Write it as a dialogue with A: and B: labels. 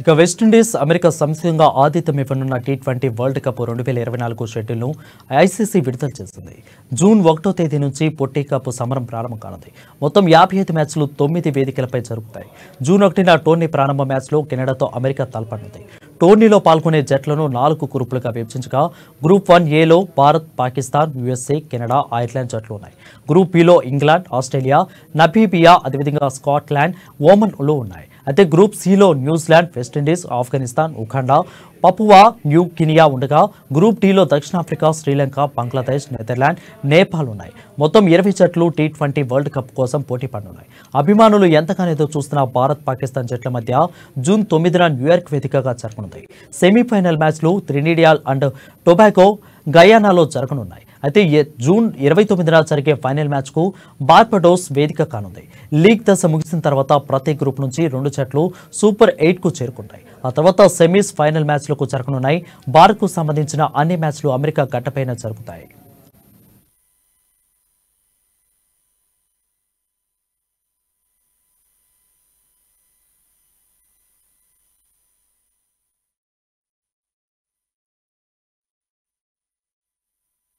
A: ఇక West Indies America సంయుక్తంగా ఆతిథ్యం ఇవ్వనున్న టీ20 వరల్డ్ కప్ 2024 షెడ్యూల్ను ఐసీసీ విడుదల చేసింది. జూన్ 1వ తేదీ నుంచి పొట్టి కప్ సమరం ప్రారంభం కానుంది. మొత్తం 55 మ్యాచ్లు 9 వేదికలపై జరుగుతాయి. జూన్ 1న టోర్నీ ప్రారంభ మ్యాచ్లో కెనడాతో అమెరికా తలపడనుంది. టోర్నీలో పాల్గొనే జట్లను 4 గ్రూపులుగా విభజించగా గ్రూప్ 1ఏలో Bharat, Pakistan, USA, Canada, Ireland జట్లు ఉన్నాయి. గ్రూప్ బిలో ఇంగ్లాండ్, ఆస్ట్రేలియా, నమీబియా, అదేవిధంగా స్కాట్లాండ్, ఒమన్లు ఉన్నాయి. అయితే గ్రూప్ సిలో New Zealand, West Indies, Afghanistan, Uganda, Papua New Guinea ఉండగా గ్రూప్ డిలో దక్షిణాఫ్రికా, శ్రీలంక, బంగ్లాదేశ్, నెదర్లాండ్, నేపాల్ ఉన్నాయి. మొత్తం 20 జట్లు టీ20 వరల్డ్ కప్ కోసం పోటీ పడనున్నాయి. అభిమానులు ఎంతగానో ఎదురు చూస్తున్న భారత్, పాకిస్తాన్ జట్ల మధ్య జూన్ 9న న్యూయార్క్ వేదికగా జరగనుంది. సెమీఫైనల్ మ్యాచ్లు ట్రినిడాడ్ అండ్ టొబాగో, గయానాలో జరగనున్నాయి. అయితే జూన్ 29న జరిగే ఫైనల్ మ్యాచ్కు బార్బడోస్ వేదిక కానుంది. లీగ్ దశ ముగిసిన తర్వాత ప్రతి గ్రూప్ నుంచి 2 జట్లు సూపర్ 8కు చేరుకుంటాయి. ఆ తర్వాత సెమీస్, ఫైనల్ మ్యాచ్లకు జరగనున్నాయి. భారత్కు సంబంధించిన అన్ని మ్యాచ్లు అమెరికా గడ్డపైన జరుగుతాయి.